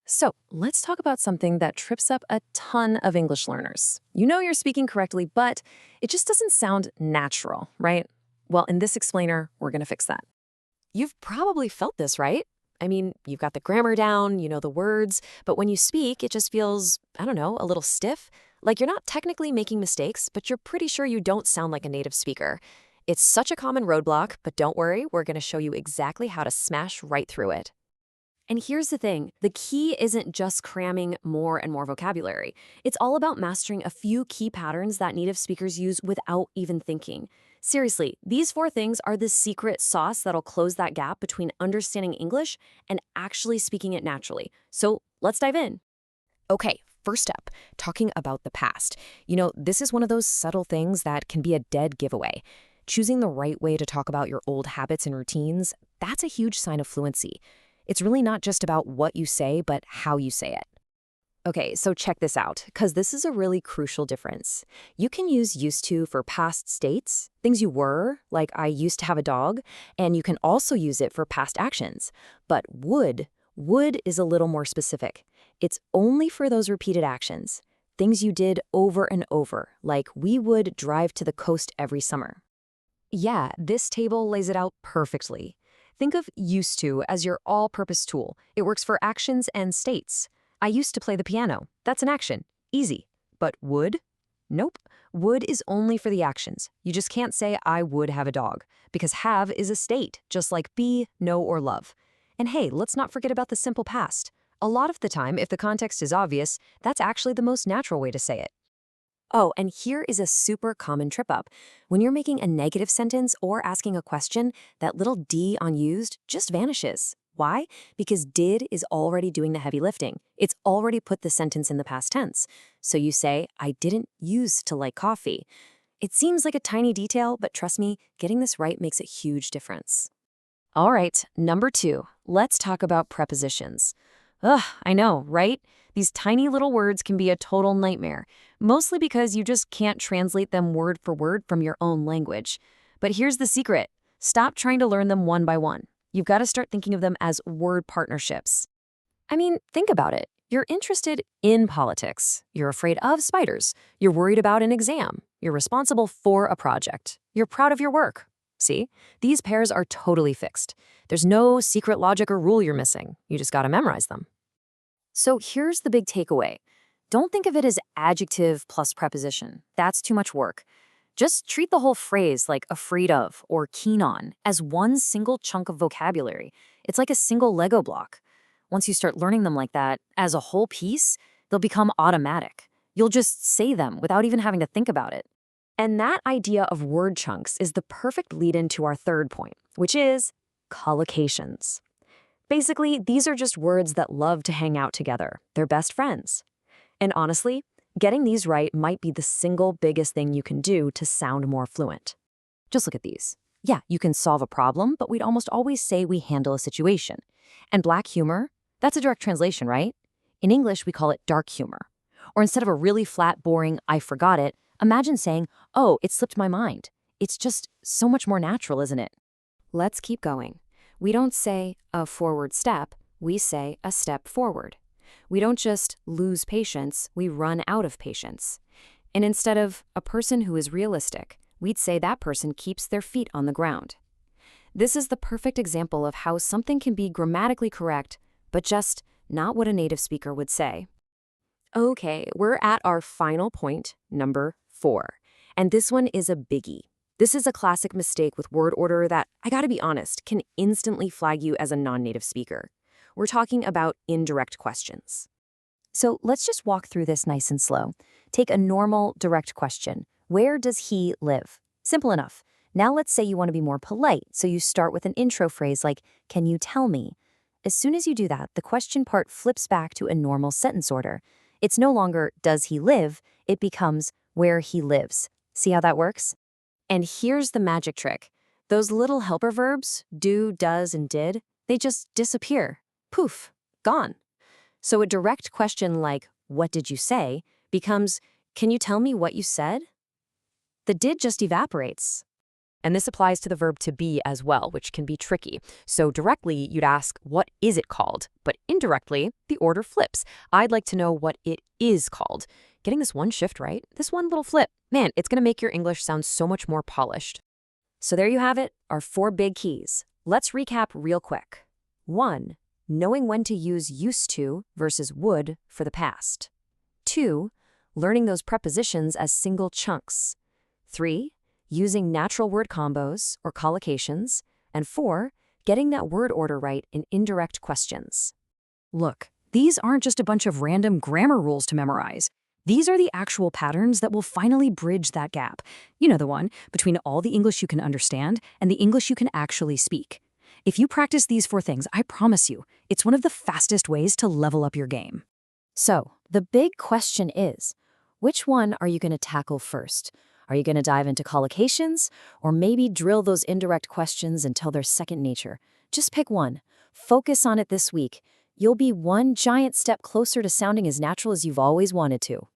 So, let's talk about something that trips up a ton of English learners. You know you're speaking correctly, but it just doesn't sound natural, right? Well, in this explainer, we're going to fix that. You've probably felt this, right? I mean, you've got the grammar down, you know the words, but when you speak, it just feels, I don't know, a little stiff. Like you're not technically making mistakes, but you're pretty sure you don't sound like a native speaker. It's such a common roadblock, but don't worry, we're going to show you exactly how to smash right through it. And here's the thing, the key isn't just cramming more and more vocabulary. It's all about mastering a few key patterns that native speakers use without even thinking. Seriously, these four things are the secret sauce that'll close that gap between understanding English and actually speaking it naturally. So let's dive in. Okay, first up, talking about the past. This is one of those subtle things that can be a dead giveaway. Choosing the right way to talk about your old habits and routines, that's a huge sign of fluency. It's really not just about what you say, but how you say it. Okay, so check this out, because this is a really crucial difference. You can use used to for past states, things you were, like I used to have a dog, and you can also use it for past actions. But would is a little more specific. It's only for those repeated actions, things you did over and over, like we would drive to the coast every summer. Yeah, this table lays it out perfectly. Think of used to as your all-purpose tool. It works for actions and states. I used to play the piano. That's an action. Easy. But would? Nope. Would is only for the actions. You just can't say I would have a dog, because have is a state, just like be, know, or love. And hey, let's not forget about the simple past. A lot of the time, if the context is obvious, that's actually the most natural way to say it. Oh, and here is a super common trip up. When you're making a negative sentence or asking a question, that little D on used just vanishes. Why? Because did is already doing the heavy lifting. It's already put the sentence in the past tense. So you say, I didn't use to like coffee. It seems like a tiny detail, but trust me, getting this right makes a huge difference. All right, number 2, let's talk about prepositions. Ugh, I know, right? These tiny little words can be a total nightmare, mostly because you just can't translate them word for word from your own language. But here's the secret. Stop trying to learn them one by one. You've got to start thinking of them as word partnerships. I mean, think about it. You're interested in politics. You're afraid of spiders. You're worried about an exam. You're responsible for a project. You're proud of your work. See? These pairs are totally fixed. There's no secret logic or rule you're missing. You just got to memorize them. So here's the big takeaway. Don't think of it as adjective plus preposition. That's too much work. Just treat the whole phrase like afraid of or keen on as one single chunk of vocabulary. It's like a single Lego block. Once you start learning them like that, as a whole piece, they'll become automatic. You'll just say them without even having to think about it. And that idea of word chunks is the perfect lead-in to our third point, which is collocations. Basically, these are just words that love to hang out together. They're best friends. And honestly, getting these right might be the single biggest thing you can do to sound more fluent. Just look at these. Yeah, you can solve a problem, but we'd almost always say we handle a situation. And black humor, that's a direct translation, right? In English, we call it dark humor. Or instead of a really flat, boring, I forgot it, imagine saying, oh, it slipped my mind. It's just so much more natural, isn't it? Let's keep going. We don't say a forward step, we say a step forward. We don't just lose patience, we run out of patience. And instead of a person who is realistic, we'd say that person keeps their feet on the ground. This is the perfect example of how something can be grammatically correct, but just not what a native speaker would say. Okay, we're at our final point, number 4. And this one is a biggie. This is a classic mistake with word order that, I gotta be honest, can instantly flag you as a non-native speaker. We're talking about indirect questions. So let's just walk through this nice and slow. Take a normal, direct question. Where does he live? Simple enough. Now let's say you want to be more polite, so you start with an intro phrase like, can you tell me? As soon as you do that, the question part flips back to a normal sentence order. It's no longer, does he live? It becomes, where he lives. See how that works? And here's the magic trick. Those little helper verbs, do, does, and did, they just disappear. Poof, gone. So a direct question like, what did you say, becomes, can you tell me what you said? The did just evaporates. And this applies to the verb to be as well, which can be tricky. So directly, you'd ask, what is it called? But indirectly, the order flips. I'd like to know what it is called. Getting this one shift right, this one little flip, man, it's going to make your English sound so much more polished. So there you have it, our 4 big keys. Let's recap real quick. 1. Knowing when to use used to versus would for the past. 2. Learning those prepositions as single chunks. 3. Using natural word combos or collocations. And 4. Getting that word order right in indirect questions. Look, these aren't just a bunch of random grammar rules to memorize. These are the actual patterns that will finally bridge that gap. You know the one, between all the English you can understand and the English you can actually speak. If you practice these 4 things, I promise you, it's one of the fastest ways to level up your game. So, the big question is, which one are you going to tackle first? Are you going to dive into collocations, or maybe drill those indirect questions until they're second nature? Just pick one. Focus on it this week. You'll be one giant step closer to sounding as natural as you've always wanted to.